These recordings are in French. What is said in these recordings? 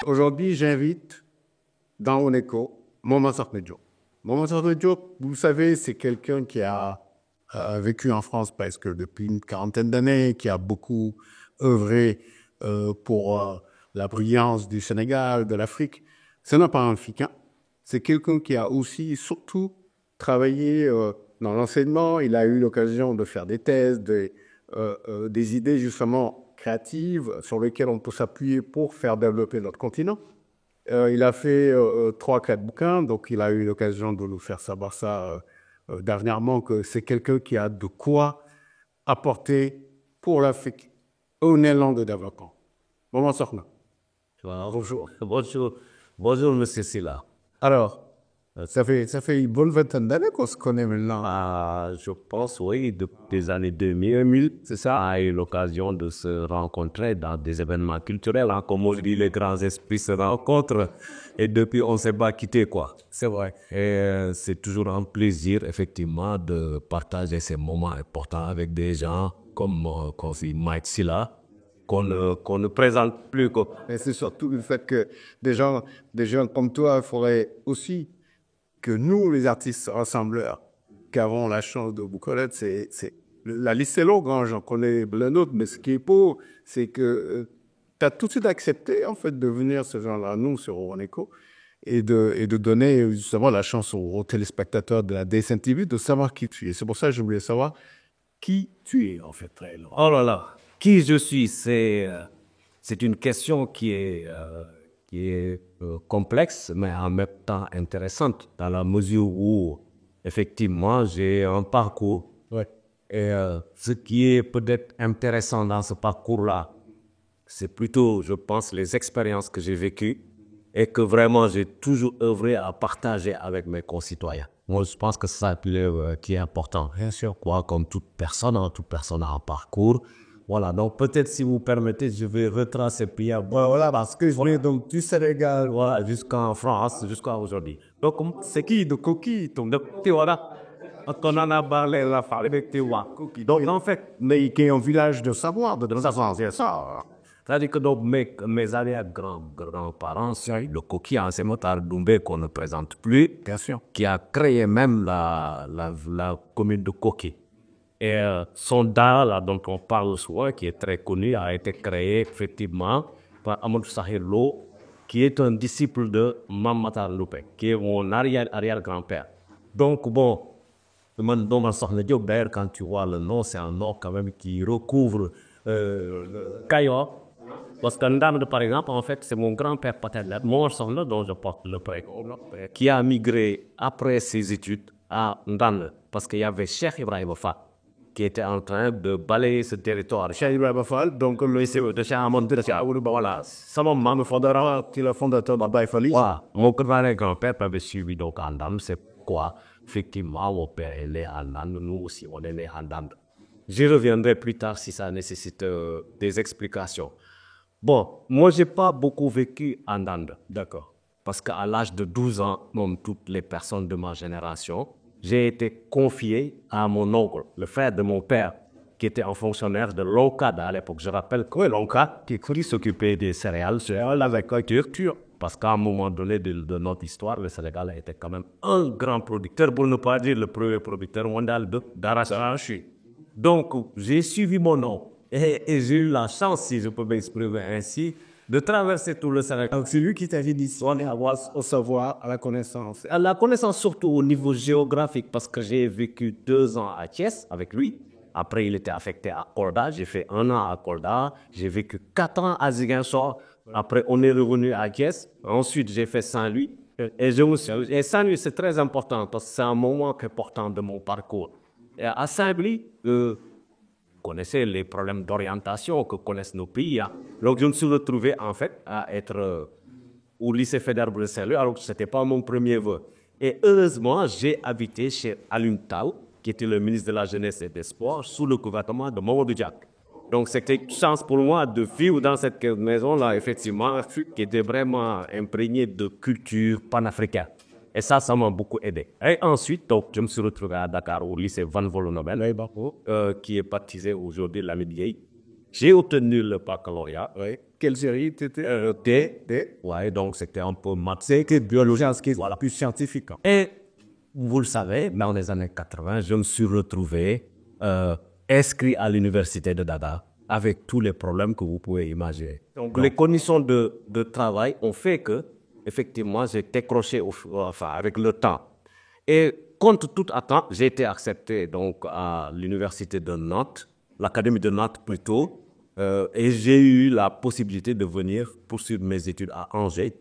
Aujourd'hui, j'invite dans Oneko Mohamed Ahmed Diop. Mohamed Ahmed Diop, vous savez, c'est quelqu'un qui a vécu en France presque depuis une quarantaine d'années, qui a beaucoup œuvré pour la brillance du Sénégal, de l'Afrique. C'est un pan-africain. C'est quelqu'un qui a aussi, surtout, travaillé dans l'enseignement. Il a eu l'occasion de faire des thèses, des idées justement créatives sur lesquelles on peut s'appuyer pour faire développer notre continent. Il a fait 3-4 bouquins, donc il a eu l'occasion de nous faire savoir ça dernièrement, que c'est quelqu'un qui a de quoi apporter pour l'Afrique un élan de développement. Moment sortant. Bonjour. Bonjour, monsieur Silla. Alors, ça fait une bonne vingtaine d'années qu'on se connaît maintenant. Je pense, oui, depuis les années 2000, C'est ça? on a eu l'occasion de se rencontrer dans des événements culturels. Hein, comme on dit, les grands esprits se rencontrent. Et depuis, on ne s'est pas quitté, quoi. C'est vrai. Et c'est toujours un plaisir, effectivement, de partager ces moments importants avec des gens comme Mike Silla, qu'on ne présente plus. Quoi. Et c'est surtout le fait que des gens comme toi, il faudrait aussi que nous, les artistes rassembleurs, qui avons la chance de vous connaître, la liste est longue, hein, j'en connais plein d'autres, mais ce qui est beau, c'est que tu as tout de suite accepté, en fait, de venir, ce genre-là, nous, sur Oneco, et de donner, justement, la chance aux téléspectateurs de la DSN TV de savoir qui tu es. C'est pour ça que je voulais savoir qui tu es, en fait, très long. Oh là là, qui je suis, c'est une question qui est complexe, mais en même temps intéressante, dans la mesure où, effectivement, j'ai un parcours. Ouais. Et ce qui est peut-être intéressant dans ce parcours-là, c'est plutôt, je pense, les expériences que j'ai vécues et que vraiment j'ai toujours œuvré à partager avec mes concitoyens. Moi, je pense que c'est ça qui est important. Bien sûr, quoi, comme toute personne a un parcours. Voilà, donc peut-être si vous permettez, je vais retracer bien. Voilà, parce que je viens donc du Sénégal. Voilà, jusqu'en France, jusqu'à aujourd'hui. Donc, C'est qui de Coquille, ton voilà, on en a parlé la fois avec Tewa. Donc, en fait, mais qui est un village de savoir, de savoir, c'est ça. C'est-à-dire que donc, mes arrière-grands-parents, le Koki en Sémotar Doumbé qu'on ne présente plus, Bien sûr. qui a créé même la commune de Koki. Et son dard, là, dont on parle souvent, qui est très connu, a été créé effectivement par Amadou Sahir Lo, qui est un disciple de Mamatar Loupé, qui est mon arrière-grand-père. Donc, bon, d'ailleurs, quand tu vois le nom, c'est un nom quand même qui recouvre Kayor. Parce que Ndande, par exemple, en fait, c'est mon grand-père paternel, mon là dont je porte le prénom, qui a migré après ses études à Ndande. Parce qu'il y avait Cheikh Ibrahim Fall qui était en train de balayer ce territoire. Cheikh Ibrahim Fall, donc le lycée de Cheikh Amadou Voilà. C'est mon maman fondateur, qui est le fondateur de Baye Fally. Voilà. Mon grand-père avait suivi donc en Ndande. C'est quoi? Effectivement, mon père est né en Ndande, nous aussi, on est né en Ndande. J'y reviendrai plus tard si ça nécessite des explications. Bon, moi, je n'ai pas beaucoup vécu en Ndande. D'accord. Parce qu'à l'âge de 12 ans, comme toutes les personnes de ma génération, j'ai été confié à mon oncle, le frère de mon père, qui était un fonctionnaire de l'ONCAD à l'époque. Je rappelle que l'ONCAD, qui s'occupait des céréales avec agriculture. Parce qu'à un moment donné de notre histoire, le Sénégal était quand même un grand producteur, pour ne pas dire le premier producteur mondial d'arachide. Donc, j'ai suivi mon nom. Et j'ai eu la chance, si je peux m'exprimer ainsi, de traverser tout le Sénégal. Donc, c'est lui qui t'a dit au savoir, à la connaissance. À la connaissance surtout au niveau géographique, parce que j'ai vécu 2 ans à Thiès avec lui. Après, il était affecté à Kolda. J'ai fait 1 an à Kolda. J'ai vécu 4 ans à Ziguinchor. Après, on est revenu à Thiès. Ensuite, j'ai fait Saint-Louis. Et Saint-Louis, c'est très important parce que c'est un moment important de mon parcours. Et à Saint-Louis, connaissez les problèmes d'orientation que connaissent nos pays. Hein. Donc, je me suis retrouvé, en fait, à être au lycée fédéral de Saint-Louis, alors que ce n'était pas mon premier vœu. Et heureusement, j'ai habité chez Alioune Tao, qui était le ministre de la Jeunesse et des Sports, sous le gouvernement de Mamadou Diack. Donc, c'était une chance pour moi de vivre dans cette maison-là, effectivement, qui était vraiment imprégnée de culture panafricaine. Et ça m'a beaucoup aidé. Et ensuite, donc, je me suis retrouvé à Dakar, au lycée Van Vollenhoven, qui est baptisé aujourd'hui Lamine Gueye. J'ai obtenu le baccalauréat. Oui. Quelle série t'étais? D. Ouais, donc c'était un peu maths. C'était biologie en ski, voilà. Plus scientifique. Hein. Et vous le savez, dans les années 80, je me suis retrouvé inscrit à l'université de Dada avec tous les problèmes que vous pouvez imaginer. Donc, les conditions de travail ont fait que, effectivement, j'ai décroché avec le temps. Et contre toute attente, j'ai été accepté donc, à l'université de Nantes, l'académie de Nantes plutôt, et j'ai eu la possibilité de venir poursuivre mes études à Angers,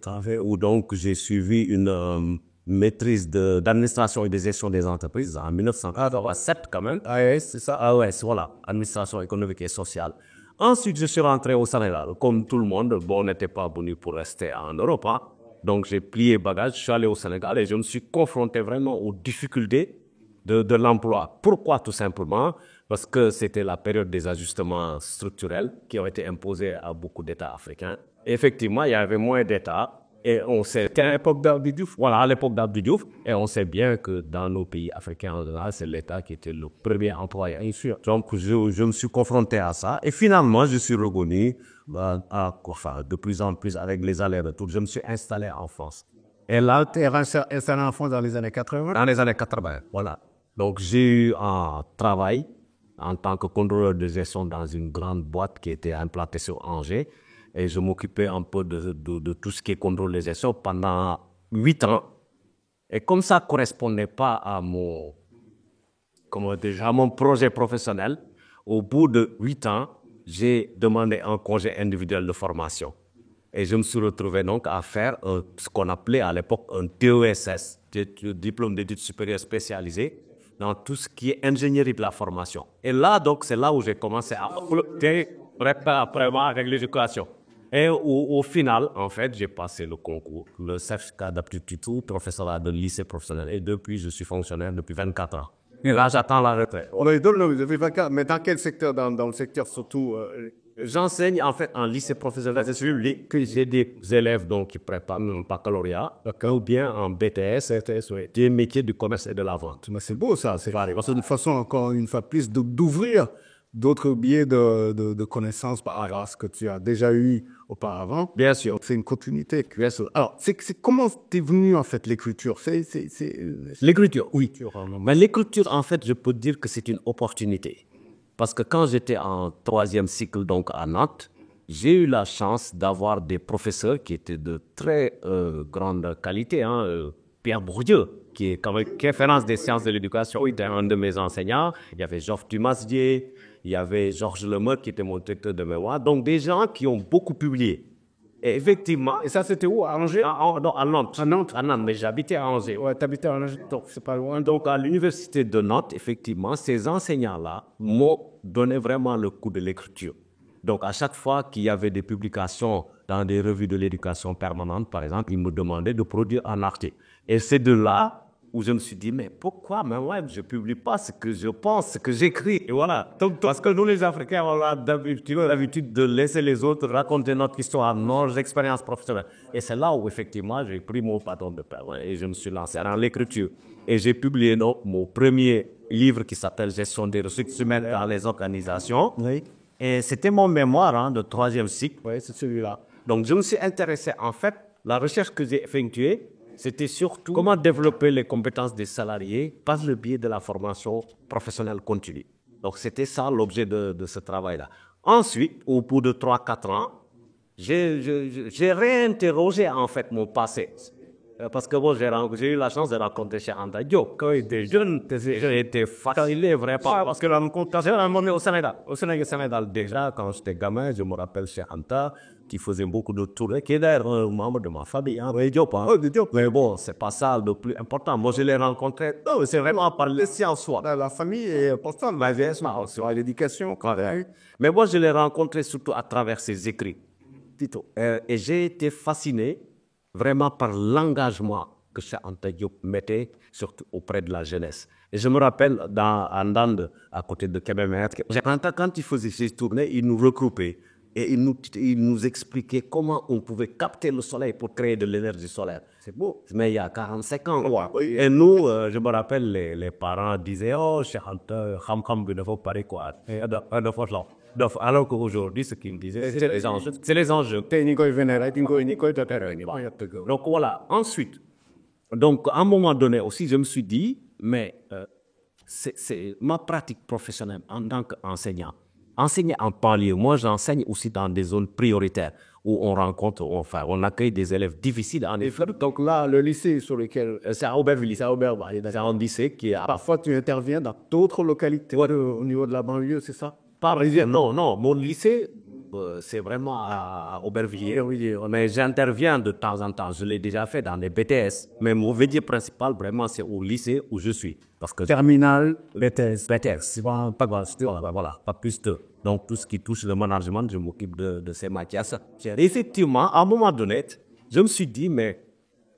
où donc j'ai suivi une maîtrise d'administration et de gestion des entreprises en 1987 quand même. Ah ouais, c'est ça. Ah ouais, voilà, administration économique et sociale. Ensuite, je suis rentré au Sénégal. Comme tout le monde, bon, on n'était pas venu pour rester en Europe. Hein. Donc, j'ai plié bagage, je suis allé au Sénégal et je me suis confronté vraiment aux difficultés de l'emploi. Pourquoi? Tout simplement parce que c'était la période des ajustements structurels qui ont été imposés à beaucoup d'États africains. Et effectivement, il y avait moins d'États. Et on sait, c'était à l'époque d'Abdou Diouf. Voilà, à l'époque d'Abdou Diouf. Et on sait bien que dans nos pays africains en général, c'est l'État qui était le premier employeur. Donc, je me suis confronté à ça. Et finalement, je suis revenu de plus en plus avec les allers-retours. Je me suis installé en France. Et là, tu es installé en France dans les années 80? Dans les années 80, voilà. Donc, j'ai eu un travail en tant que contrôleur de gestion dans une grande boîte qui était implantée sur Angers. Et je m'occupais un peu de tout ce qui est contrôle de gestion pendant 8 ans. Et comme ça ne correspondait pas à mon projet professionnel, au bout de 8 ans, j'ai demandé un congé individuel de formation. Et je me suis retrouvé donc à faire ce qu'on appelait à l'époque un DESS, diplôme d'études supérieures spécialisées, dans tout ce qui est ingénierie de la formation. Et là, donc, c'est là où j'ai commencé à flotter vraiment avec l'éducation. Et au final, en fait, j'ai passé le concours, le certificat d'aptitude professionnel de lycée professionnel. Et depuis, je suis fonctionnaire depuis 24 ans. Et là, j'attends la retraite. On a donné depuis 24, mais dans quel secteur? Dans le secteur surtout J'enseigne en fait en lycée professionnel. Que j'ai des élèves donc, qui préparent un baccalauréat, ou bien en BTS, RTS, des métiers du commerce et de la vente. Mais c'est beau ça, c'est une façon encore une fois plus d'ouvrir d'autres biais de connaissances par rapport à ce que tu as déjà eu auparavant. Bien sûr. C'est une continuité. Bien sûr. Alors, comment t'es venu en fait l'écriture? L'écriture, oui. Mais l'écriture, en fait, je peux dire que c'est une opportunité. Parce que quand j'étais en 3e cycle donc à Nantes, j'ai eu la chance d'avoir des professeurs qui étaient de très grande qualité. Hein. Pierre Bourdieu, qui est quand même référence des sciences de l'éducation, était un de mes enseignants. Il y avait Geoffre Dumasdier, il y avait Georges Lemeur qui était mon directeur de mémoire. Donc des gens qui ont beaucoup publié. Et effectivement... Et ça, c'était où? À Angers? Non, à Nantes. À Nantes? À Nantes, mais j'habitais à Angers. Ouais, t'habitais à Angers, donc c'est pas loin. Donc à l'université de Nantes, effectivement, ces enseignants-là m'ont donné vraiment le coup de l'écriture. Donc à chaque fois qu'il y avait des publications dans des revues de l'éducation permanente, par exemple, ils me demandaient de produire un article. Et c'est de là où je me suis dit, mais pourquoi moi-même je ne publie pas ce que je pense, ce que j'écris? Et voilà. Donc, parce que nous, les Africains, on a l'habitude de laisser les autres raconter notre histoire, nos expériences professionnelles. Et c'est là où, effectivement, j'ai pris mon bâton de père et je me suis lancé dans l'écriture. Et j'ai publié donc mon premier livre qui s'appelle Gestion des ressources humaines dans les organisations. Oui. Et c'était mon mémoire de 3e cycle. Oui, c'est celui-là. Donc, je me suis intéressé, en fait, la recherche que j'ai effectuée, c'était surtout comment développer les compétences des salariés par le biais de la formation professionnelle continue. Donc, c'était ça l'objet de ce travail-là. Ensuite, au bout de 3-4 ans, j'ai réinterrogé en fait mon passé. Parce que bon, j'ai eu la chance de rencontrer Cheikh Anta Diop. Quand j'étais jeune, j'ai été fasciné vraiment. Parce que la rencontre, j'ai rencontré au Sénégal. Au Sénégal, déjà, quand j'étais gamin, je me rappelle Cheikh Anta, qui faisait beaucoup de tours, qui est d'ailleurs un membre de ma famille, hein, Diop. Mais bon, c'est pas ça le plus important. Moi, je l'ai rencontré, c'est vraiment par le en soi. La famille est importante, la vieillesse, sur l'éducation, quand même. Mais moi, je l'ai rencontré surtout à travers ses écrits. Et j'ai été fasciné vraiment par l'engagement que Cheikh Anta Diop mettait surtout auprès de la jeunesse. Et je me rappelle, à Ndande, à côté de Kébémer, quand il faisait ses tournées, il nous regroupait et il nous expliquait comment on pouvait capter le soleil pour créer de l'énergie solaire. C'est beau. Mais il y a 45 ans. Ouais. Et nous, je me rappelle, les parents disaient « Oh, Cheikh Anta, il faut parler quoi ?» Donc, alors qu'aujourd'hui, ce qu'il me disait, c'est les enjeux. C'est les enjeux. Donc voilà. Ensuite, donc à un moment donné aussi, je me suis dit, mais c'est ma pratique professionnelle en tant qu'enseignant. Enseigner en banlieue, moi j'enseigne aussi dans des zones prioritaires où on rencontre, enfin, on accueille des élèves difficiles en effet. Donc là, le lycée sur lequel... C'est à Aubervilliers, c'est à Aubervilliers, c'est un lycée qui a... Parfois, tu interviens dans d'autres localités au niveau de la banlieue, c'est ça? Parisien, non, non, mon lycée, c'est vraiment à Aubervilliers, oui, mais j'interviens de temps en temps, je l'ai déjà fait dans les BTS, mais mon métier principal, vraiment, c'est au lycée où je suis. Parce que Terminal. BTS, c'est pas grave, voilà, pas plus de... Donc, tout ce qui touche le management, je m'occupe de ces matières. Effectivement, à un moment donné, je me suis dit, mais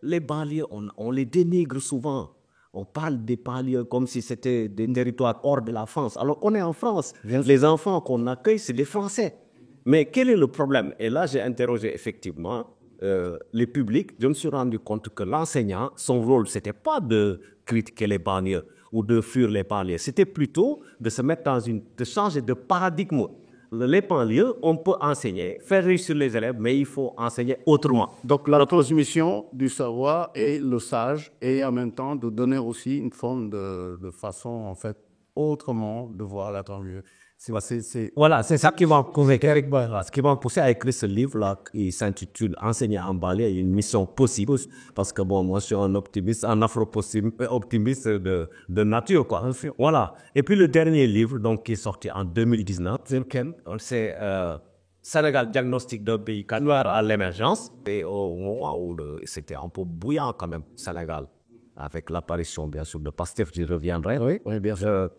les banlieues, on les dénigre souvent. On parle des banlieues comme si c'était des territoires hors de la France. Alors qu'on est en France. Les enfants qu'on accueille, c'est des Français. Mais quel est le problème? Et là, j'ai interrogé effectivement les publics. Je me suis rendu compte que l'enseignant, son rôle, c'était pas de critiquer les banlieues ou de fuir les banlieues. C'était plutôt de se mettre de changer de paradigme. Les banlieues, on peut enseigner, faire réussir les élèves, mais il faut enseigner autrement. Donc la transmission du savoir et le sage, et en même temps de donner aussi une forme de façon, en fait, autrement de voir la banlieue. Voilà, c'est ça qui m'a poussé, ce qui m'a poussé à écrire ce livre-là qui s'intitule Enseigner en banlieue, une mission possible. Parce que bon, moi je suis un optimiste, un afro-optimiste de nature, quoi. Voilà. Et puis le dernier livre, donc, qui est sorti en 2019, c'est Sénégal, diagnostic d'un pays canard à l'émergence. Et au moment où c'était un peu bouillant quand même, Sénégal, avec l'apparition bien sûr de Pastef, j'y reviendrai. Oui, bien sûr.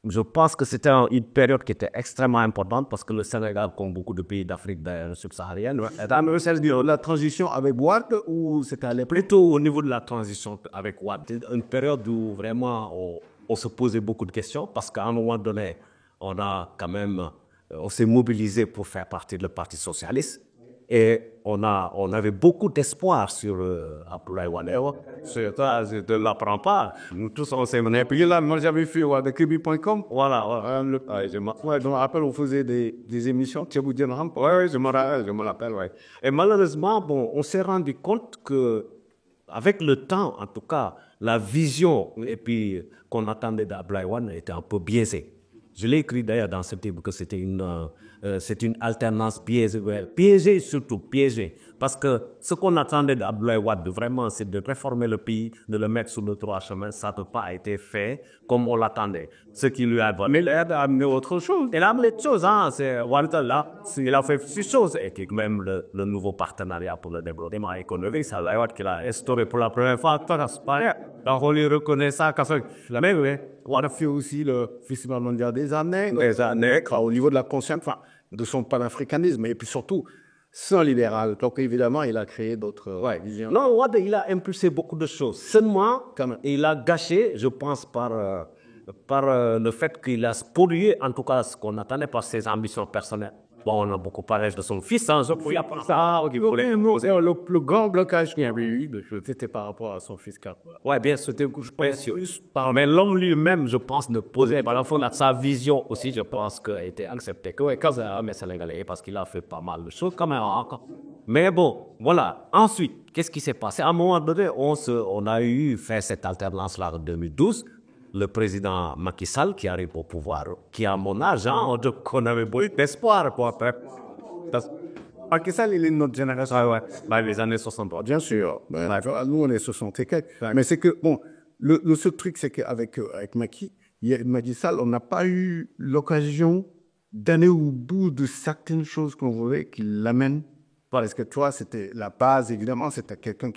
Je pense que c'était une période qui était extrêmement importante parce que le Sénégal, comme beaucoup de pays d'Afrique subsaharienne, La transition avec Wade ou c'était à l'époque? Plutôt au niveau de la transition avec Wade. C'était une période où vraiment on se posait beaucoup de questions parce qu'à un moment donné, on s'est mobilisé pour faire partie du Parti socialiste. Et on avait beaucoup d'espoir sur Abdoulaye Wade. C'est ça, je ne te l'apprends pas. Nous tous, on s'est menés. Puis là, moi, j'avais fait Kribi.com. Voilà. Donc, après, on faisait des émissions. Tu vous dire, oui, je me rappelle, ouais. Et malheureusement, bon, on s'est rendu compte que, avec le temps, en tout cas, la vision et puis qu'on attendait d'Abdoulaye Wade était un peu biaisée. Je l'ai écrit d'ailleurs dans ce livre que c'est une alternance piégée, piégée surtout, piégée. Parce que ce qu'on attendait d'Abdoulaye Wade, vraiment, c'est de réformer le pays, de le mettre sur le droit chemin. Ça n'a pas été fait comme on l'attendait. Ce qui lui a... Mais il a amené autre chose. Il a amené autre chose, hein. C'est Wade là, il a fait six choses. Et puis même le nouveau partenariat pour le développement économique, c'est Abdoulaye Wade qui l'a instauré pour la première fois. Donc on lui reconnaît ça. Mais oui, Wade a fait aussi le Festival mondial des années, au niveau de la conscience, enfin, de son panafricanisme, et puis surtout, c'est un libéral. Donc évidemment, il a créé d'autres visions. Non, Wade, il a impulsé beaucoup de choses. Seulement, il a gâché, je pense, par le fait qu'il a spolié, en tout cas, ce qu'on attendait par ses ambitions personnelles. Bon, on a beaucoup parlé de son fils, hein, le grand blocage qu'il y avait eu, c'était par rapport à son fils. Oui, bien sûr, c'était précieux. Mais l'homme lui-même, je pense, ne posait pas la fois sa vision aussi, je pense, qu'elle a été acceptée. Quand mais Sénégalais, parce qu'il a fait pas mal de choses quand même encore. Mais bon, voilà. Ensuite, qu'est-ce qui s'est passé? À un moment donné, on a fait cette alternance-là en 2012. Le président Macky Sall qui arrive au pouvoir, qui a mon âge, hein, on avait beaucoup d'espoir pour après. Macky Sall, il est de notre génération. Les années 60. Bien sûr. Nous, on est 60 et quelques. Mais c'est que, bon, le seul truc, c'est qu'avec Macky Sall, on n'a pas eu l'occasion d'aller au bout de certaines choses qu'on voulait qu'il l'amène. Parce que toi, c'était la base, évidemment, c'était quelqu'un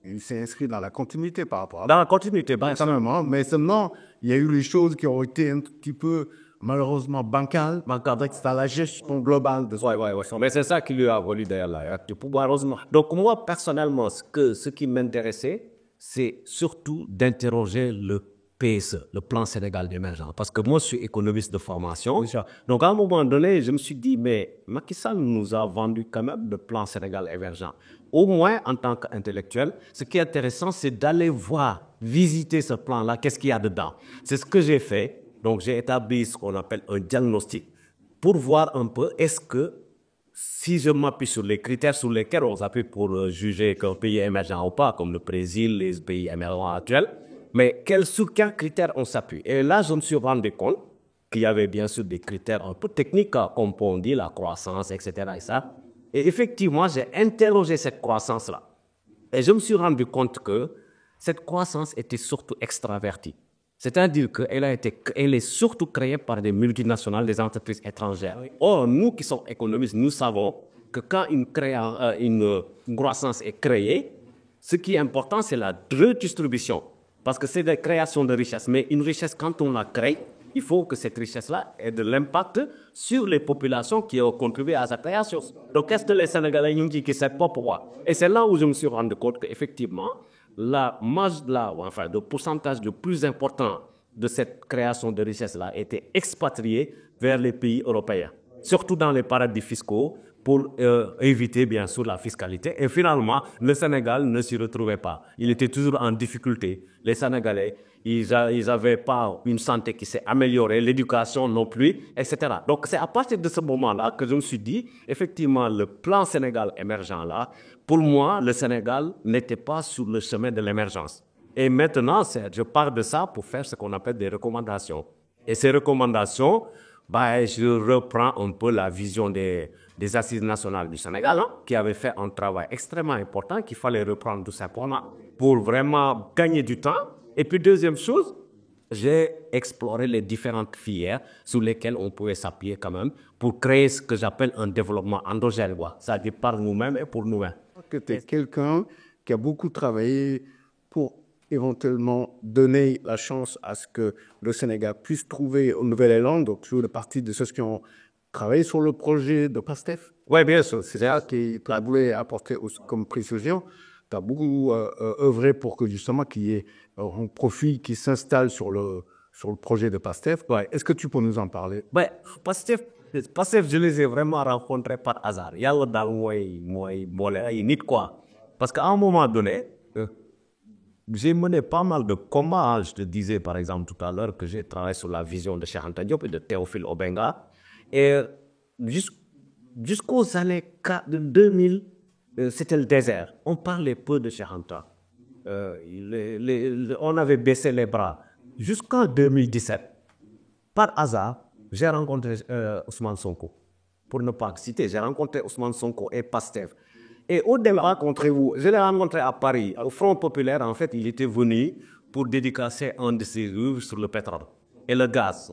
il s'est inscrit dans la continuité par rapport à... Dans la continuité, mais seulement, il y a eu les choses qui ont été un petit peu, malheureusement, bancales. C'est à la gestion globale de ça. Oui. Mais c'est ça qui lui a valu d'ailleurs du pouvoir, heureusement. Donc moi, personnellement, ce qui m'intéressait, c'est surtout d'interroger le PSE, le plan Sénégal d'émergence. Parce que moi, je suis économiste de formation. Donc à un moment donné, je me suis dit, mais Macky Sall nous a vendu quand même le plan Sénégal émergent. Au moins, en tant qu'intellectuel, ce qui est intéressant, c'est d'aller voir, visiter ce plan-là, qu'est-ce qu'il y a dedans. C'est ce que j'ai fait. Donc, j'ai établi ce qu'on appelle un diagnostic pour voir un peu est-ce que si je m'appuie sur les critères sur lesquels on s'appuie pour juger qu'un pays est émergent ou pas, comme le Brésil, les pays émergents actuels, mais sur quels critères on s'appuie. Et là, je me suis rendu compte qu'il y avait bien sûr des critères un peu techniques, comme on dit, la croissance, etc. Et ça. Et effectivement, j'ai interrogé cette croissance-là. Et je me suis rendu compte que cette croissance était surtout extravertie. C'est-à-dire qu'elle elle est surtout créée par des multinationales, des entreprises étrangères. Or, nous qui sommes économistes, nous savons que quand une croissance est créée, ce qui est important, c'est la redistribution. Parce que c'est la création de richesse. Mais une richesse, quand on la crée, il faut que cette richesse-là ait de l'impact sur les populations qui ont contribué à sa création. Donc, qu'est-ce que les Sénégalais ont dit qui ne savent pas pourquoi? Et c'est là où je me suis rendu compte qu'effectivement, le pourcentage le plus important de cette création de richesse-là était expatrié vers les pays européens, surtout dans les paradis fiscaux, pour éviter bien sûr la fiscalité. Et finalement, le Sénégal ne s'y retrouvait pas. Il était toujours en difficulté. Les Sénégalais, ils n'avaient pas une santé qui s'est améliorée, l'éducation non plus, etc. Donc c'est à partir de ce moment-là que je me suis dit, effectivement, le plan Sénégal émergent là, pour moi, le Sénégal n'était pas sur le chemin de l'émergence. Et maintenant, je pars de ça pour faire ce qu'on appelle des recommandations. Et ces recommandations, je reprends un peu la vision des Assises nationales du Sénégal, qui avaient fait un travail extrêmement important qu'il fallait reprendre tout simplement pour vraiment gagner du temps. Et puis, deuxième chose, j'ai exploré les différentes filières sur lesquelles on pouvait s'appuyer quand même pour créer ce que j'appelle un développement endogène, c'est-à-dire par nous-mêmes et pour nous-mêmes. Que tu es quelqu'un qui a beaucoup travaillé pour éventuellement donner la chance à ce que le Sénégal puisse trouver une Nouvelle-Zélande, donc sur le parti de ceux qui ont travaillé sur le projet de PASTEF. Oui, bien sûr. C'est ça qui voulait apporter comme précision. Tu as beaucoup œuvré pour que justement qu'il y ait un profil qui s'installe sur le projet de PASTEF. Ouais. Est-ce que tu peux nous en parler? PASTEF, je les ai vraiment rencontrés par hasard. Il y a quoi. Parce qu'à un moment donné, j'ai mené pas mal de combats. Je te disais par exemple tout à l'heure que j'ai travaillé sur la vision de Cheikh Anta Diop et de Théophile Obenga. Et jusqu'aux années 2000, c'était le désert. On parlait peu de Cheikh Anta. On avait baissé les bras. Jusqu'en 2017, par hasard, j'ai rencontré Ousmane Sonko. Pour ne pas citer, j'ai rencontré Ousmane Sonko et PASTEF. Et au-delà, rencontrez-vous, je l'ai rencontré à Paris, au Front Populaire. En fait, il était venu pour dédicacer un de ses livres sur le pétrole et le gaz.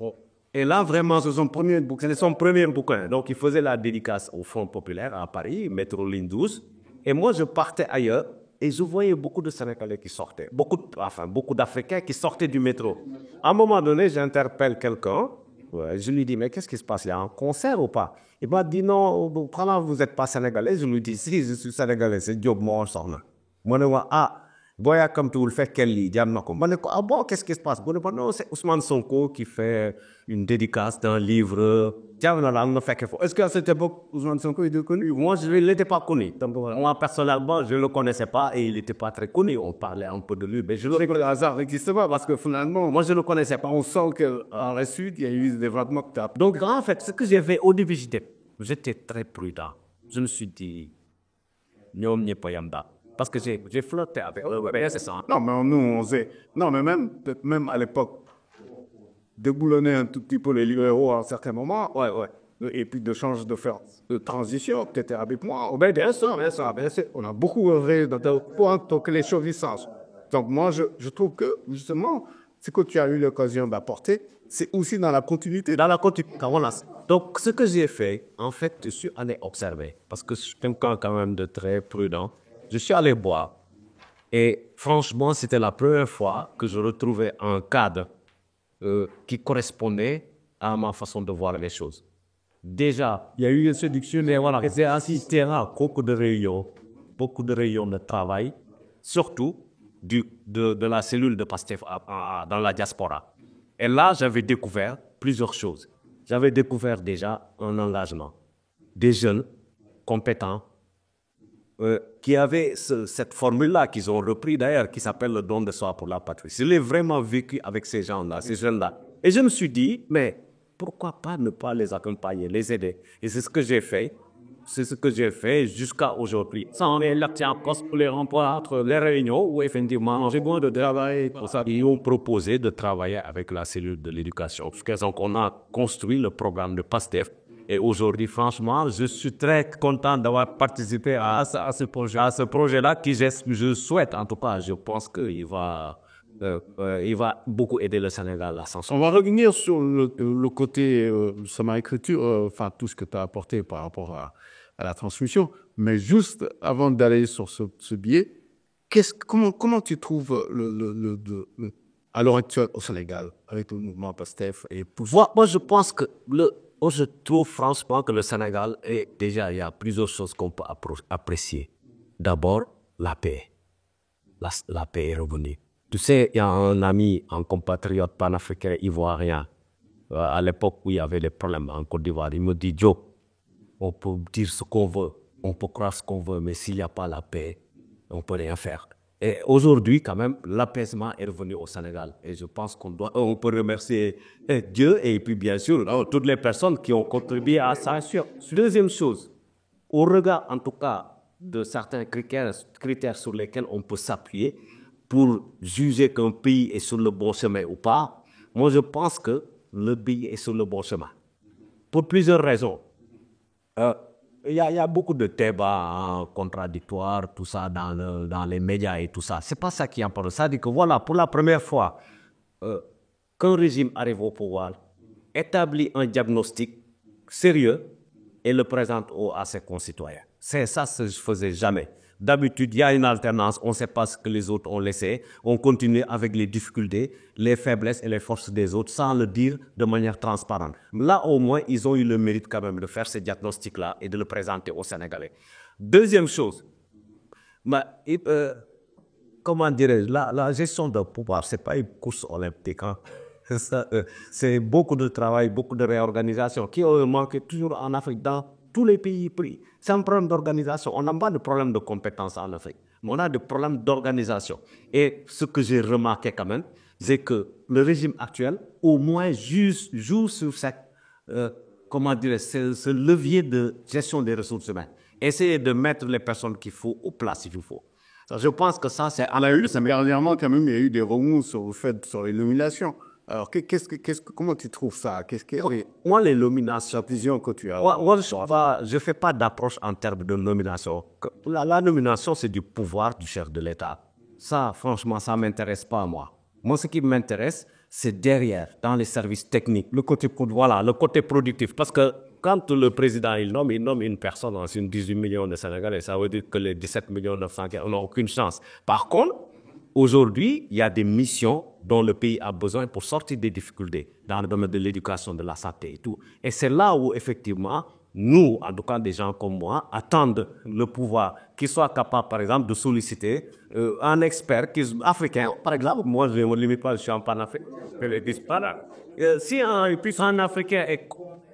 Et là, vraiment, c'est son premier bouquin. Donc, il faisait la dédicace au Front Populaire à Paris, métro ligne 12. Et moi, je partais ailleurs et je voyais beaucoup de Sénégalais qui sortaient. Beaucoup d'Africains qui sortaient du métro. À un moment donné, j'interpelle quelqu'un. Je lui dis, mais qu'est-ce qui se passe? Il y a un concert ou pas? Il m'a dit, non, comment vous n'êtes pas Sénégalais? Je lui dis, si, je suis Sénégalais, c'est Diop Mor Sorna. Moi, je dis, boya comme tu le fais, quel lit? Ah bon, qu'est-ce qui se passe? Non, c'est Ousmane Sonko qui fait une dédicace d'un livre. Est-ce qu'à cette époque, Ousmane Sonko était connu? Moi, je ne l'étais pas connu. Donc, moi, personnellement, je ne le connaissais pas et il n'était pas très connu. On parlait un peu de lui, mais je le reconnais. Le hasard n'existe pas parce que finalement, moi, je ne le connaissais pas. On sent qu'à la suite, il y a eu des développements que tu as. Donc, en fait, ce que j'ai fait au début, j'étais très prudent. Je me suis dit, Nyom Nyepayamda. Parce que j'ai flirté avec eux, c'est ça. Non, mais nous, on sait. Non, mais même à l'époque, déboulonner un tout petit peu les libéraux à un certain moment, et puis de changer de faire de transition, peut-être avec moi. Bien sûr. On a beaucoup œuvré dans le point pour que les choses y changent. Donc, moi, je trouve que, justement, ce que tu as eu l'occasion d'apporter, c'est aussi dans la continuité. Dans la continuité. Donc, ce que j'ai fait, en fait, je suis allé observer, parce que je suis quelqu'un quand même de très prudent. Je suis allé boire et franchement, c'était la première fois que je retrouvais un cadre qui correspondait à ma façon de voir les choses. Déjà, il y a eu une séduction et voilà, j'ai assisté à beaucoup de réunions de travail, surtout de la cellule de PASTEF dans la diaspora. Et là, j'avais découvert plusieurs choses. J'avais découvert déjà un engagement des jeunes compétents qui avaient cette formule-là qu'ils ont repris d'ailleurs, qui s'appelle le don de soi pour la patrie. Je l'ai vraiment vécu avec ces gens-là, ces jeunes-là. Et je me suis dit, mais pourquoi pas ne pas les accompagner, les aider? Et c'est ce que j'ai fait. C'est ce que j'ai fait jusqu'à aujourd'hui. Ça en est là, tiens, pour les rencontres, les réunions où effectivement j'ai besoin de travailler pour ça. Ils ont proposé de travailler avec la cellule de l'éducation. Donc on a construit le programme de PASTEF. Et aujourd'hui, franchement, je suis très content d'avoir participé à ce projet-là qui, je souhaite, en tout cas, je pense qu'il va, il va beaucoup aider le Sénégal à s'en sortir. On va revenir sur le côté sama écriture, enfin tout ce que tu as apporté par rapport à la transmission. Mais juste avant d'aller sur ce biais, comment tu trouves à l'heure actuelle au Sénégal avec le mouvement PASTEF et Moi, je pense que je trouve franchement que le Sénégal déjà, il y a plusieurs choses qu'on peut apprécier. D'abord, la paix. La paix est revenue. Tu sais, il y a un ami, un compatriote panafricain ivoirien, à l'époque où il y avait des problèmes en Côte d'Ivoire. Il me dit, Joe, on peut dire ce qu'on veut, on peut croire ce qu'on veut, mais s'il n'y a pas la paix, on ne peut rien faire. Et aujourd'hui, quand même, l'apaisement est revenu au Sénégal. Et je pense on peut remercier Dieu et puis bien sûr toutes les personnes qui ont contribué à ça. Deuxième chose, au regard en tout cas de certains critères sur lesquels on peut s'appuyer pour juger qu'un pays est sur le bon chemin ou pas, moi je pense que le pays est sur le bon chemin. Pour plusieurs raisons. Il y a beaucoup de débats contradictoires, tout ça, dans les médias et tout ça. C'est pas ça qui est important. Ça dit que voilà, pour la première fois, qu'un régime arrive au pouvoir, établit un diagnostic sérieux et le présente à ses concitoyens. Ça ne se faisait jamais. D'habitude, il y a une alternance, on ne sait pas ce que les autres ont laissé, on continue avec les difficultés, les faiblesses et les forces des autres sans le dire de manière transparente. Là, au moins, ils ont eu le mérite quand même de faire ce diagnostic-là et de le présenter aux Sénégalais. Deuxième chose, comment dirais-je, la gestion de pouvoir, ce n'est pas une course olympique. Hein. C'est beaucoup de travail, beaucoup de réorganisation qui manque toujours en Afrique, dans tous les pays pris. C'est un problème d'organisation. On n'a pas de problème de compétence en Afrique, mais on a des problèmes d'organisation. Et ce que j'ai remarqué quand même, c'est que le régime actuel, au moins, joue sur ce levier de gestion des ressources humaines. Essayer de mettre les personnes qu'il faut au place s'il faut. Je pense que ça, c'est... Dernièrement, quand même, il y a eu des remous sur l'illumination. Alors, comment tu trouves ça? Moi, les nominations, la vision que tu as. Je ne fais pas d'approche en termes de nomination. La nomination, c'est du pouvoir du chef de l'État. Ça, franchement, ça ne m'intéresse pas, moi. Moi, ce qui m'intéresse, c'est derrière, dans les services techniques, le côté productif. Parce que quand le président il nomme une personne dans une 18 millions de Sénégalais, ça veut dire que les 17 millions 900 n'ont aucune chance. Par contre, aujourd'hui, il y a des missions dont le pays a besoin pour sortir des difficultés dans le domaine de l'éducation, de la santé et tout. Et c'est là où, effectivement, nous, en tout cas des gens comme moi, attendent le pouvoir qui soit capable, par exemple, de solliciter un expert africain. Par exemple, moi, je ne me limite pas, je suis en panafrique. Si un Africain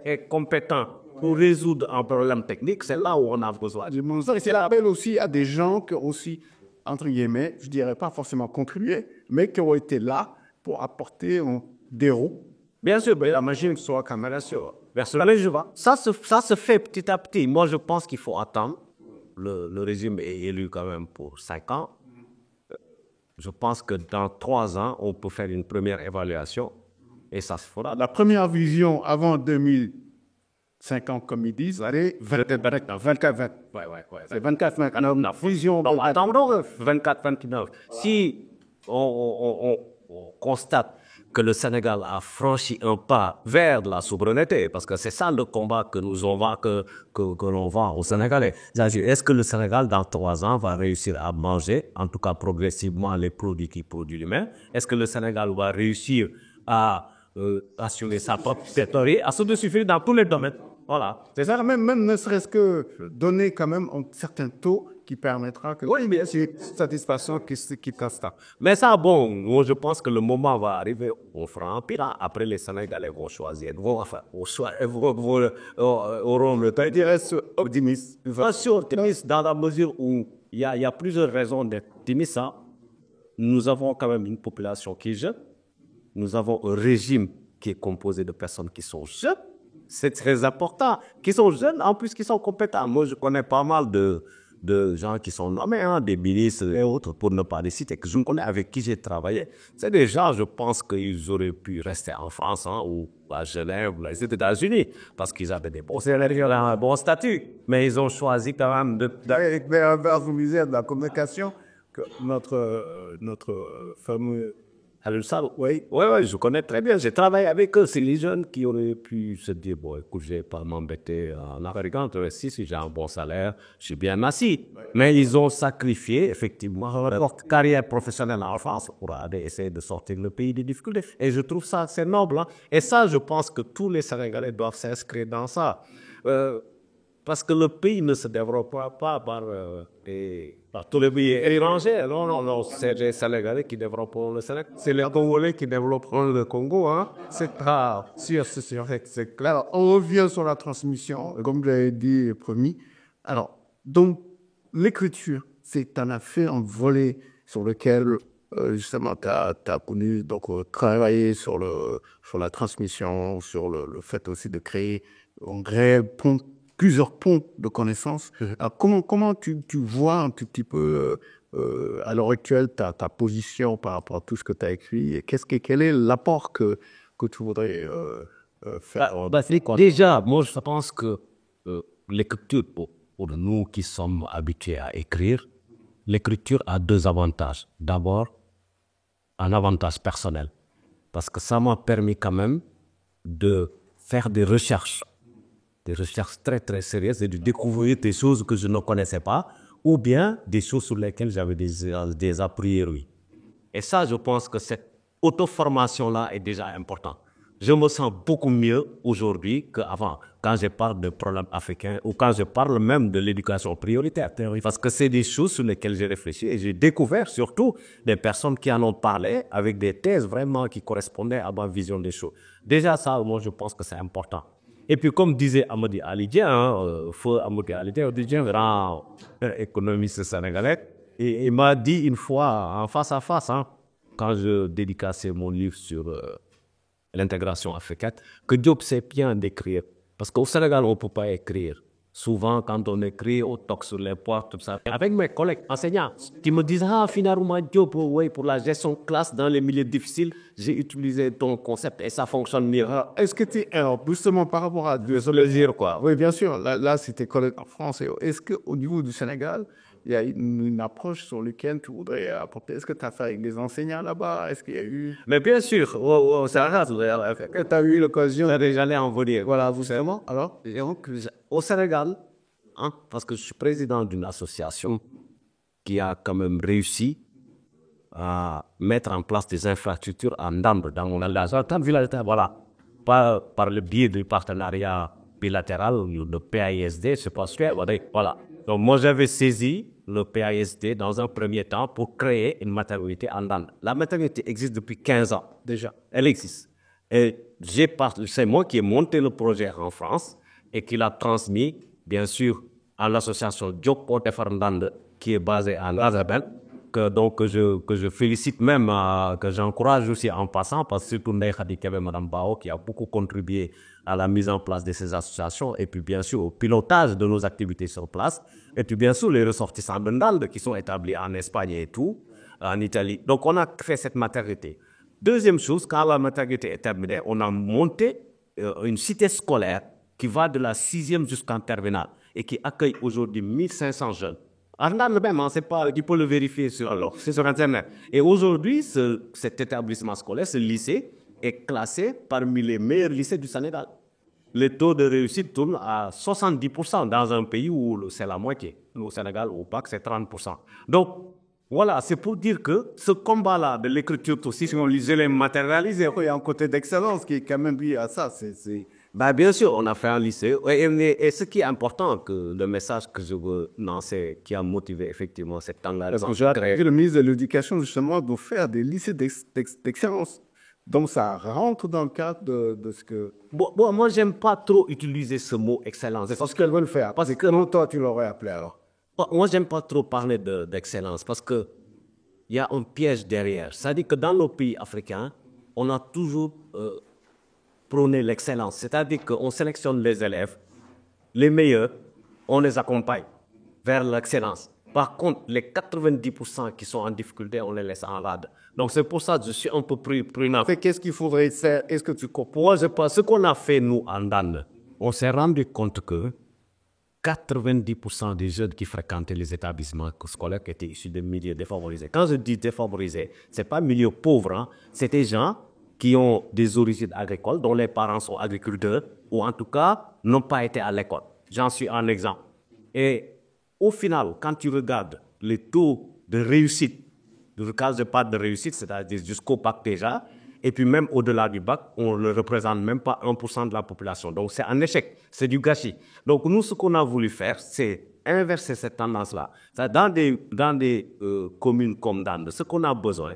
est compétent pour résoudre un problème technique, c'est là où on a besoin. C'est l'appel aussi à des gens qui aussi, entre guillemets, je dirais pas forcément contribuer, mais qui ont été là pour apporter des roues. Bien sûr, la machine soit caméra sur. Ça se fait petit à petit. Moi, je pense qu'il faut attendre. Le régime est élu quand même pour 5 ans. Je pense que dans 3 ans, on peut faire une première évaluation et ça se fera. La première vision avant 2050, comme ils disent, c'est 24-20. C'est 24-29. La fusion, attendons 24-29. Si on constate que le Sénégal a franchi un pas vers la souveraineté, parce que c'est ça le combat que l'on va au Sénégalais. Est-ce que le Sénégal, dans 3 ans, va réussir à manger, en tout cas progressivement, les produits qui produisent l'humain? Est-ce que le Sénégal va réussir à assurer sa propre territoire? À ce de suffire dans tous les domaines. Voilà. C'est ça, même ne serait-ce que donner quand même un certain taux qui permettra que... Oui, mais c'est satisfaction qui constate. Mais ça, bon, moi, je pense que le moment va arriver, on fera un pire. Après, les Sénégalais vont choisir. Auront le temps. Il reste optimiste. Je suis optimiste dans la mesure où il y a plusieurs raisons d'être optimiste. Nous avons quand même une population qui est jeune. Nous avons un régime qui est composé de personnes qui sont jeunes. C'est très important. Qui sont jeunes, en plus, qui sont compétents. Moi, je connais pas mal de gens qui sont nommés, hein, des ministres et autres, pour ne pas les citer, que je connais, avec qui j'ai travaillé. C'est des gens, je pense qu'ils auraient pu rester en France, hein, ou à Genève, ou les États-Unis, parce qu'ils avaient des bons salaires, un bon statut. Mais ils ont choisi quand même Avec le ministère de la Communication, que notre fameux... le salon. Oui. Oui, je connais très bien. J'ai travaillé avec eux. C'est les jeunes qui auraient pu se dire, bon, écoute, je vais pas m'embêter en Afrique. Si j'ai un bon salaire, je suis bien assis. Oui. Mais ils ont sacrifié, effectivement, leur carrière professionnelle en France pour aller essayer de sortir le pays des difficultés. Et je trouve ça assez noble. Hein. Et ça, je pense que tous les Sénégalais doivent s'inscrire dans ça. Parce que le pays ne se développe pas par tous les pays étrangers. Non, c'est les Sénégalais qui développeront le Sénégal. C'est les Congolais qui développeront le Congo. Hein. C'est clair. On revient sur la transmission, comme je l'avais dit, promis. Alors, donc, l'écriture, c'est un affaire, un volet sur lequel, justement, tu as connu, donc, travailler sur la transmission, sur le fait aussi de créer un réel pont, plusieurs ponts de connaissances. Alors, comment tu vois un tout petit peu, à l'heure actuelle, ta position par rapport à tout ce que tu as écrit et quel est l'apport que tu voudrais faire? Déjà, moi, je pense que l'écriture, pour nous qui sommes habitués à écrire, l'écriture a deux avantages. D'abord, un avantage personnel, parce que ça m'a permis quand même de faire des recherches très, très sérieuses et de découvrir des choses que je ne connaissais pas, ou bien des choses sur lesquelles j'avais des a priori. Et ça, je pense que cette auto-formation-là est déjà importante. Je me sens beaucoup mieux aujourd'hui qu'avant, quand je parle de problèmes africains ou quand je parle même de l'éducation prioritaire. Parce que c'est des choses sur lesquelles j'ai réfléchi et j'ai découvert surtout des personnes qui en ont parlé avec des thèses vraiment qui correspondaient à ma vision des choses. Déjà ça, moi, je pense que c'est important. Et puis, comme disait Amady Alidien, feu Amady Alidien, grand économiste sénégalais, et il m'a dit une fois, en face à face, hein, quand je dédicaçais mon livre sur l'intégration africaine, que Diop sait bien d'écrire. Parce qu'au Sénégal, on ne peut pas écrire. Souvent, quand on écrit, on toque sur les portes, tout ça. Avec mes collègues enseignants, qui me disent, finalement, Diop, oui, pour la gestion de classe dans les milieux difficiles, j'ai utilisé ton concept et ça fonctionne mieux. Est-ce que justement, par rapport à... Je le dire, quoi. Oui, bien sûr. Là c'était collègues en France. Est-ce qu'au niveau du Sénégal, il y a une approche sur laquelle tu voudrais apporter? Est-ce que tu as fait avec des enseignants là-bas? Est-ce qu'il y a eu... Mais bien sûr, au Sénégal, tu as eu l'occasion... J'allais en venir. Voilà, vous savez, alors? Au Sénégal, hein, parce que je suis président d'une association qui a quand même réussi à mettre en place des infrastructures en Ndambe, dans mon village. Voilà, pas par le biais du partenariat bilatéral, le PAISD, je pense que, voilà. Donc moi, j'avais saisi le PAISD dans un premier temps pour créer une maternité en Ndambe. La maternité existe depuis 15 ans déjà, elle existe. Et c'est moi qui ai monté le projet en France et qui l'a transmis, bien sûr, à l'association Diop Defar Ndande, qui est basée à Azabel, que je félicite même, que j'encourage aussi en passant, parce que surtout Ndeye Khady Kébé, Madame Bao, qui a beaucoup contribué à la mise en place de ces associations, et puis bien sûr au pilotage de nos activités sur place, et puis bien sûr les ressortissants de Ndande qui sont établis en Espagne et tout, en Italie. Donc on a fait cette maternité. Deuxième chose, quand la maternité est terminée, on a monté une cité scolaire qui va de la 6e jusqu'en terminale et qui accueille aujourd'hui 1500 jeunes. Arnal le même, c'est pas, tu peux le vérifier c'est sur Internet. Et aujourd'hui, cet établissement scolaire, ce lycée, est classé parmi les meilleurs lycées du Sénégal. Le taux de réussite tourne à 70% dans un pays où c'est la moitié. Au Sénégal, au bac, c'est 30%. Donc, voilà, c'est pour dire que ce combat-là de l'écriture aussi, si on lisait les matérialiser, il y a un côté d'excellence qui est quand même lié à ça. Bien sûr, on a fait un lycée. Et ce qui est important, que le message que je veux lancer, qui a motivé effectivement cet engagement. Parce que j'ai créé le ministre de l'Éducation, justement, de faire des lycées d'excellence. Donc, ça rentre dans le cadre de ce que... Bon, moi, j'aime pas trop utiliser ce mot excellence. C'est ce qu'elles veulent faire. Parce que comment toi, tu l'aurais appelé alors? Moi, j'aime pas trop parler d'excellence parce que il y a un piège derrière. C'est-à-dire que dans nos pays africains, on a toujours prôner l'excellence. C'est-à-dire qu'on sélectionne les élèves, les meilleurs, on les accompagne vers l'excellence. Par contre, les 90% qui sont en difficulté, on les laisse en rade. Donc, c'est pour ça que je suis un peu prudent. Qu'est-ce qu'il faudrait faire? Est-ce que tu comprends? Moi, je pense ce qu'on a fait, nous, en Dan, on s'est rendu compte que 90% des jeunes qui fréquentaient les établissements scolaires qui étaient issus de milieux défavorisés. Quand je dis défavorisés, ce n'est pas milieu pauvre, hein. C'est des gens qui ont des origines agricoles, dont les parents sont agriculteurs, ou en tout cas, n'ont pas été à l'école. J'en suis un exemple. Et au final, quand tu regardes les taux de réussite, quand je parle de réussite, c'est-à-dire jusqu'au bac déjà, et puis même au-delà du bac, on ne représente même pas 1% de la population. Donc c'est un échec, c'est du gâchis. Donc nous, ce qu'on a voulu faire, c'est inverser cette tendance-là. Dans des communes comme Dan, ce qu'on a besoin,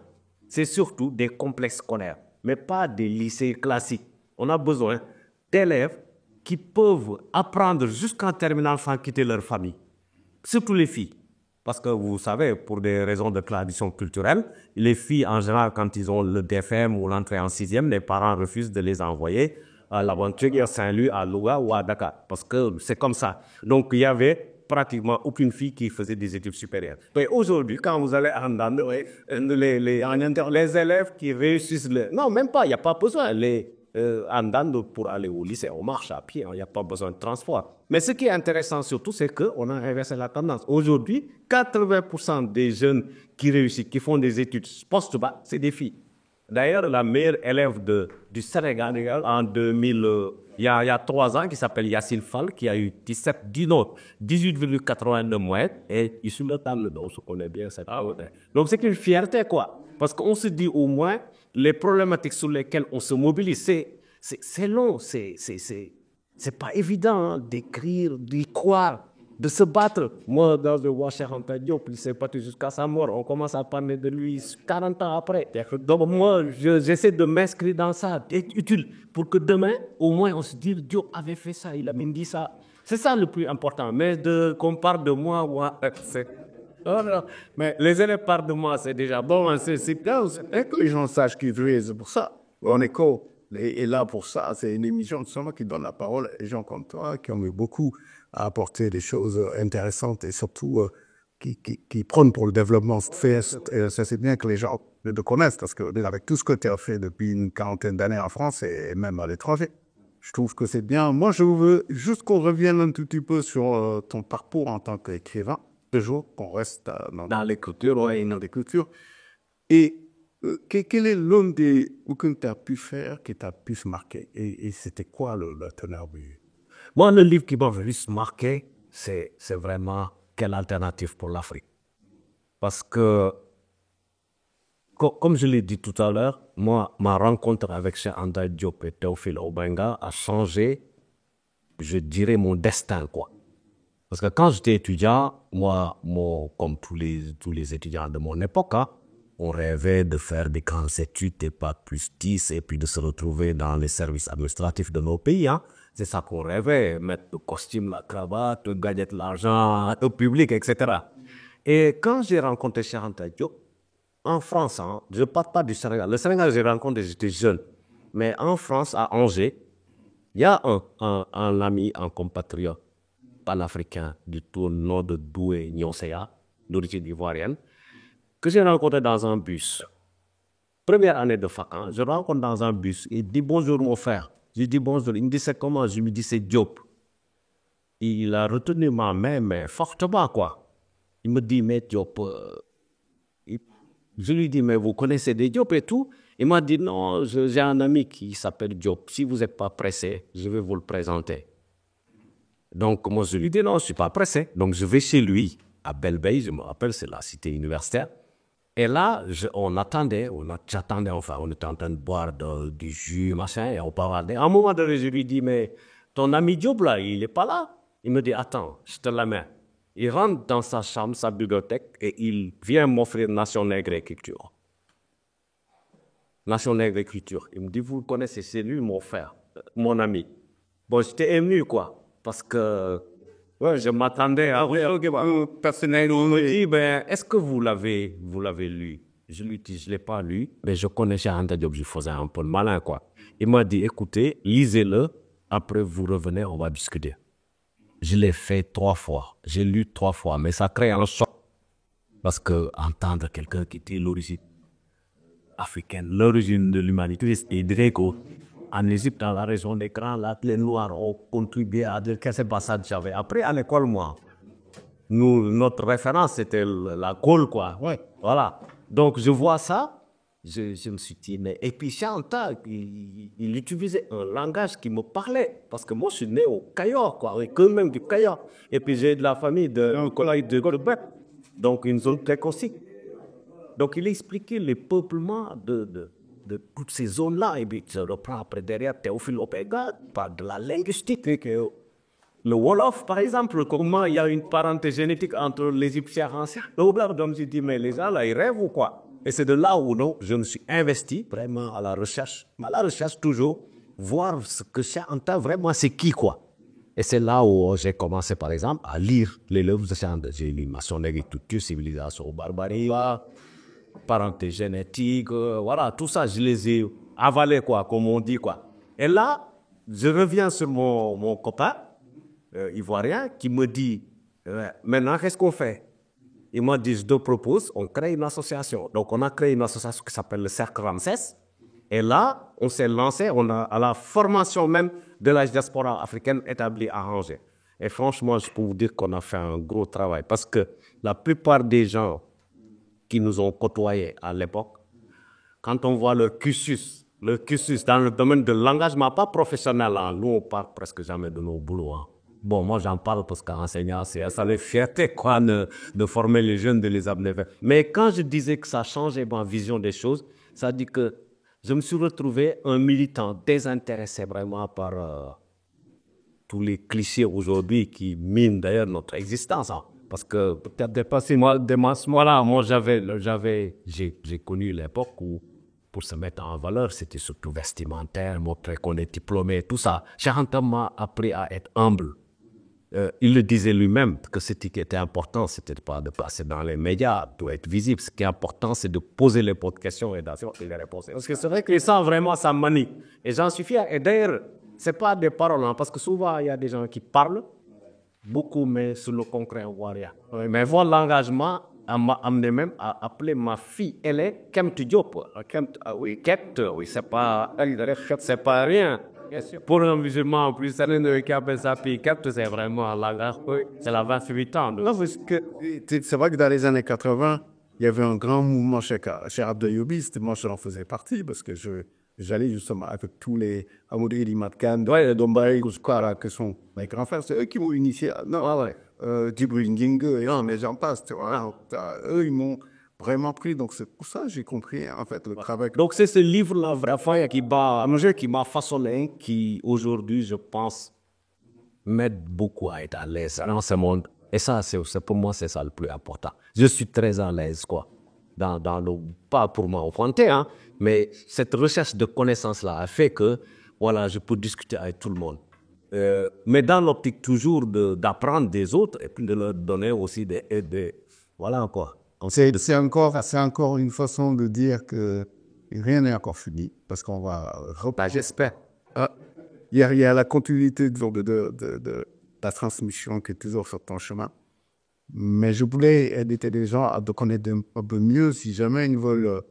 c'est surtout des complexes scolaires, mais pas des lycées classiques. On a besoin d'élèves qui peuvent apprendre jusqu'en terminale sans quitter leur famille. Surtout les filles. Parce que vous savez, pour des raisons de tradition culturelle, les filles, en général, quand ils ont le DFM ou l'entrée en sixième, les parents refusent de les envoyer à l'Aventure, à Saint-Louis, à Louga ou à Dakar. Parce que c'est comme ça. Donc, il y avait pratiquement aucune fille qui faisait des études supérieures. Mais aujourd'hui, quand vous allez en Dan, les élèves qui réussissent... Non, même pas, il n'y a pas besoin. En Dan, pour aller au lycée, on marche à pied, il n'y a pas besoin de transport. Mais ce qui est intéressant surtout, c'est qu'on a inversé la tendance. Aujourd'hui, 80% des jeunes qui réussissent, qui font des études post-bac, c'est des filles. D'ailleurs, la meilleure élève du Sénégal, en 2000, il y a 3 ans, qui s'appelle Yacine Fall, qui a eu 18,80 de moyenne, et il sur le table, donc on se connaît bien. Donc c'est une fierté, quoi. Parce qu'on se dit au moins, les problématiques sur lesquelles on se mobilise, c'est long, c'est pas évident, hein, d'écrire, d'y croire, de se battre. Moi, dans le vois Cheikh Anta Diop, il s'est battu jusqu'à sa mort. On commence à parler de lui 40 ans après. Donc moi, j'essaie de m'inscrire dans ça, d'être utile, pour que demain, au moins, on se dise, Diop avait fait ça, il a même dit ça. C'est ça le plus important. Mais qu'on parle de moi, c'est... Oh non. Mais les élèves parlent de moi, c'est déjà bon. C'est bien que les gens sachent qui je suis. C'est pour ça. On écho est là pour ça. C'est une émission justement qui donne la parole à des gens comme toi qui ont eu beaucoup à apporter des choses intéressantes et surtout qui prônent pour le développement. Ça, c'est bien que les gens le connaissent parce que avec tout ce que tu as fait depuis une quarantaine d'années en France et même à l'étranger, je trouve que c'est bien. Moi, je veux juste qu'on revienne un tout petit peu sur ton parcours en tant qu'écrivain. Toujours qu'on reste dans l'écriture, ouais, dans l'écriture. Et quel est l'un des bouquins que tu as pu faire, qui t'a pu se marquer? Et c'était quoi le teneur du... Moi, le livre qui m'a plus marqué, c'est vraiment Quelle alternative pour l'Afrique. Parce que, comme je l'ai dit tout à l'heure, moi, ma rencontre avec Cheikh Anta Diop et Théophile Obenga a changé, je dirais, mon destin, quoi. Parce que quand j'étais étudiant, moi, comme tous les étudiants de mon époque, hein, on rêvait de faire des grandes études, des bac plus 10, et puis de se retrouver dans les services administratifs de nos pays. Hein. C'est ça qu'on rêvait, mettre le costume, la cravate, gagner de l'argent au public, etc. Et quand j'ai rencontré Cheikh Anta Diop, en France, hein, je ne parle pas du Sénégal. Le Sénégal, j'ai rencontré, j'étais jeune. Mais en France, à Angers, il y a un ami, un compatriote panafricain du tout nom de Doué Nyonsea, d'origine ivoirienne, que j'ai rencontré dans un bus. Première année de fac, hein, je rencontre dans un bus. Il dit bonjour mon frère. Je dis bonjour. Il me dit c'est comment? Je lui dis c'est Diop. Il a retenu ma main, mais fortement quoi. Il me dit mais Diop. Je lui dis mais vous connaissez des Diop et tout? Il m'a dit non, j'ai un ami qui s'appelle Diop. Si vous n'êtes pas pressé, je vais vous le présenter. Donc, moi, je lui dis, non, je ne suis pas pressé. Donc, je vais chez lui, à Belle-Bay, je me rappelle, c'est la cité universitaire. Et là, j'attendais, enfin, on était en train de boire du jus, machin, et on parlait. À un moment donné, je lui dis, mais ton ami Diop, là, il n'est pas là. Il me dit, attends, je te la mets. Il rentre dans sa chambre, sa bibliothèque, et il vient m'offrir Nation Nègre Écriture. Nation Nègre Écriture. Il me dit, vous le connaissez, c'est lui, mon frère, mon ami. Bon, j'étais ému, quoi. Parce que ouais, je m'attendais à un personnel. On me dit, ben, est-ce que vous l'avez lu? Je lui dis, je ne l'ai pas lu, mais je connais Cheikh Anta Diop, je faisais un peu le malin, quoi. Il m'a dit, écoutez, lisez-le, après vous revenez, on va discuter. Je l'ai fait 3 fois, j'ai lu 3 fois, mais ça crée un choc. Parce que entendre quelqu'un qui était l'origine africaine, l'origine de l'humanité, il dirait qu'en Égypte, dans la région des Grands Lacs, les Noirs ont contribué à dire que c'est pas ça que j'avais appris à l'école, moi. Notre référence, c'était la Gaule, quoi. Ouais. Voilà. Donc, je vois ça, je me suis dit, mais... Et puis, Chanta, il utilisait un langage qui me parlait. Parce que moi, je suis né au Cayor, quoi, quand même du Cayor. Et puis, j'ai de la famille de Goldberg, donc une zone précoce. Donc, il expliquait les peuplements de toutes ces zones-là. Et puis, je reprends après derrière Théophile Opéga, par de la linguistique. Le Wolof, par exemple, comment il y a une parenté génétique entre l'Égyptien ancien. Le Wolof, donc je dis, mais les gens là, ils rêvent ou quoi? Et c'est de là où non, je me suis investi vraiment à la recherche. Mais à la recherche, toujours, voir ce que Cheikh Anta, vraiment, c'est qui, quoi. Et c'est là où j'ai commencé, par exemple, à lire les livres de Cheikh Anta. J'ai lu Maçonnerie, toute civilisation, barbarie, parenté génétique, voilà, tout ça, je les ai avalés, quoi, comme on dit, quoi. Et là, je reviens sur mon copain, ivoirien, qui me dit, maintenant, qu'est-ce qu'on fait? Il m'a dit, je te propose, on crée une association. Donc, on a créé une association qui s'appelle le Cercle Ramsès. Et là, on s'est lancé à la formation même de la diaspora africaine établie à Angers. Et franchement, je peux vous dire qu'on a fait un gros travail parce que la plupart des gens qui nous ont côtoyés à l'époque, quand on voit leur cursus dans le domaine de l'engagement, pas professionnel, hein, nous on parle presque jamais de nos boulots. Hein. Bon, moi j'en parle parce qu'enseignant, c'est ça la fierté quoi, de former les jeunes, de les amener vers. Mais quand je disais que ça changeait ma vision des choses, ça dit que je me suis retrouvé un militant désintéressé vraiment par tous les clichés aujourd'hui qui minent d'ailleurs notre existence. Hein. Parce que peut-être dépassé moi, j'ai connu l'époque où pour se mettre en valeur, c'était surtout vestimentaire, montrer qu'on est diplômé, tout ça. Cheikh Anta m'a appris à être humble. Il le disait lui-même que ce qui était important, c'était pas de passer dans les médias, de être visible. Ce qui est important, c'est de poser les bonnes questions et d'assurer les réponses. Parce que c'est vrai que ça, vraiment, ça manie. Et j'en suis fier. Et d'ailleurs, c'est pas des paroles, hein, parce que souvent, il y a des gens qui parlent beaucoup, mais sur le concret, on voit rien. Oui, mais voir l'engagement m'a amené même à appeler ma fille, elle est Kempt Diop. Oui, Kempt, oui, c'est pas rien. Pour un musulman, en plus, c'est qui appelle ça fille Kempt, c'est vraiment un langage, oui, c'est la 28 ans. Non, parce que c'est vrai que dans les années 80, il y avait un grand mouvement chez Abdelyobi, moi j'en faisais partie parce que j'allais justement avec tous les Amadou Idi Matkan, Dombari, Kouskara, qui sont mes grands frères, c'est eux qui m'ont initié. Non, Djibril Ngingue, et mais j'en passe. Eux, ils m'ont vraiment pris. Donc, c'est pour ça que j'ai compris, en fait, le travail. Donc, c'est ce livre-là, vraiment, qui m'a façonné, qui, aujourd'hui, je pense, m'aide beaucoup à être à l'aise dans ce monde. Et ça, pour moi, c'est ça le plus important. Je suis très à l'aise, quoi. Pas pour m'enfanter, hein, mais cette recherche de connaissances-là a fait que, voilà, je peux discuter avec tout le monde. Mais dans l'optique toujours d'apprendre des autres et puis de leur donner aussi des voilà quoi. C'est encore une façon de dire que rien n'est encore fini parce qu'on va repartir. J'espère. Il y a la continuité de la transmission qui est toujours sur ton chemin. Mais je voulais aider les gens à te connaître un peu mieux si jamais ils veulent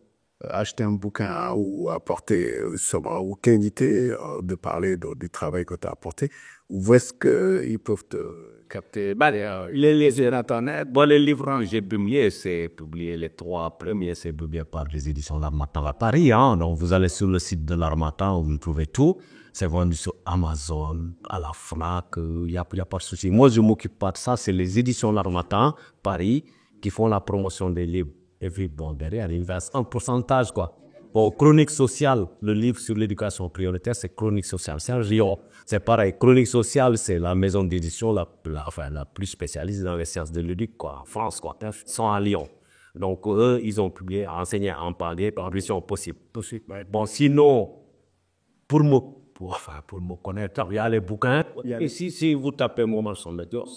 acheter un bouquin ou apporter ou t'inviter de parler du travail que tu as apporté. Où est-ce qu'ils peuvent te capter? Il est les Internet. Bon, les livres que j'ai publiés, c'est publié les 3 premiers, c'est publié par les éditions L'Harmattan à Paris. Hein. Donc vous allez sur le site de L'Harmattan où vous trouvez tout. C'est vendu sur Amazon, à la Fnac, il n'y a pas de souci. Moi, je ne m'occupe pas de ça. C'est les éditions L'Harmattan, Paris, qui font la promotion des livres. Et puis, bon, derrière, ils versent un pourcentage, quoi. Bon, Chronique sociale, le livre sur l'éducation prioritaire, c'est Chronique sociale. C'est un Rio. C'est pareil. Chronique sociale, c'est la maison d'édition la plus spécialisée dans les sciences de l'éduc, quoi, en France, quoi. Ils sont à Lyon. Donc, eux, ils ont publié, enseigné à en parler par vision possible. Bon, sinon, pour me connaître. Il y a les bouquins. Ici, si vous tapez Momar Sokhna Diop,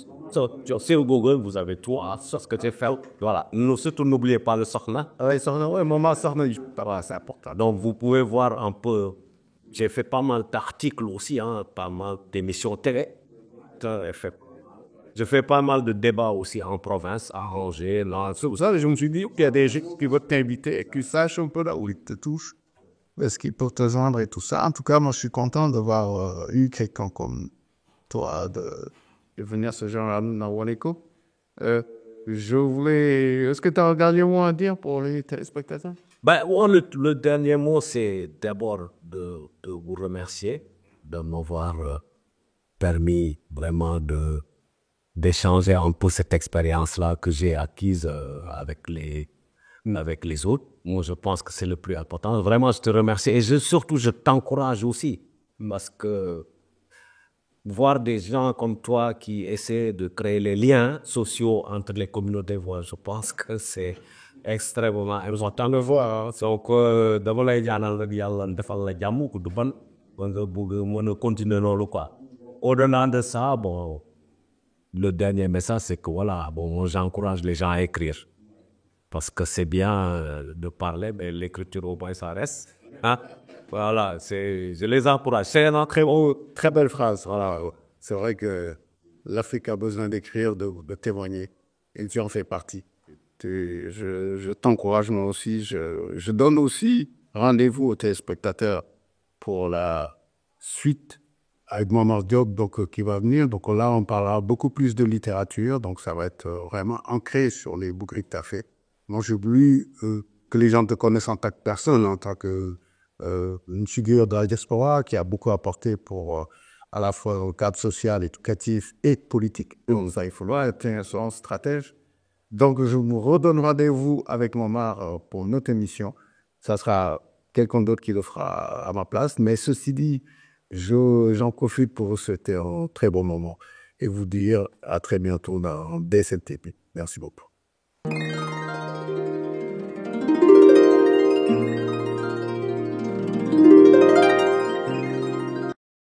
sur Google, vous avez tout sur ce que j'ai fait. Voilà. Surtout, n'oubliez pas le Sokhna. Oui, Momar Sokhna Diop, c'est important. Donc, vous pouvez voir un peu. J'ai fait pas mal d'articles aussi, hein, pas mal d'émissions télé. Je fais pas mal de débats aussi en province, à Angers, là. C'est pour ça que je me suis dit qu'il y a des gens qui veulent t'inviter et qu'ils sachent un peu là où ils te touchent, est-ce qu'ils peuvent te joindre et tout ça. En tout cas, moi, je suis content d'avoir eu quelqu'un comme toi de venir ce genre dans Waneko. Je voulais... Est-ce que tu as un dernier mot à dire pour les téléspectateurs? Le dernier mot, c'est d'abord de vous remercier de m'avoir permis vraiment d'échanger un peu cette expérience-là que j'ai acquise avec les autres. Moi, je pense que c'est le plus important. Vraiment, je te remercie. Et surtout, je t'encourage aussi. Parce que voir des gens comme toi qui essaient de créer les liens sociaux entre les communautés, je pense que c'est extrêmement important de voir. Donc, d'abord, les gens qui continuer quoi. Au-delà de ça, bon, le dernier message, c'est que voilà, bon, j'encourage les gens à écrire. Parce que c'est bien de parler, mais l'écriture au moins ça reste. Hein? Voilà, je les encourage. C'est une très belle phrase. Voilà. C'est vrai que l'Afrique a besoin d'écrire, de témoigner. Et tu en fais partie. Je t'encourage moi aussi. Je donne aussi rendez-vous aux téléspectateurs pour la suite avec Momar Diop qui va venir. Donc là, on parlera beaucoup plus de littérature. Donc ça va être vraiment ancré sur les bouquins que tu as fait. Moi, j'ai voulu que les gens te connaissent en tant que personne, en tant que une figure de la diaspora qui a beaucoup apporté pour à la fois le cadre social, éducatif et politique. Donc ça, il faudra être un stratège. Donc, je vous redonne rendez-vous avec Momar pour une autre émission. Ça sera quelqu'un d'autre qui le fera à ma place. Mais ceci dit, j'en profite pour vous souhaiter un très bon moment et vous dire à très bientôt dans DSLTP. Merci beaucoup.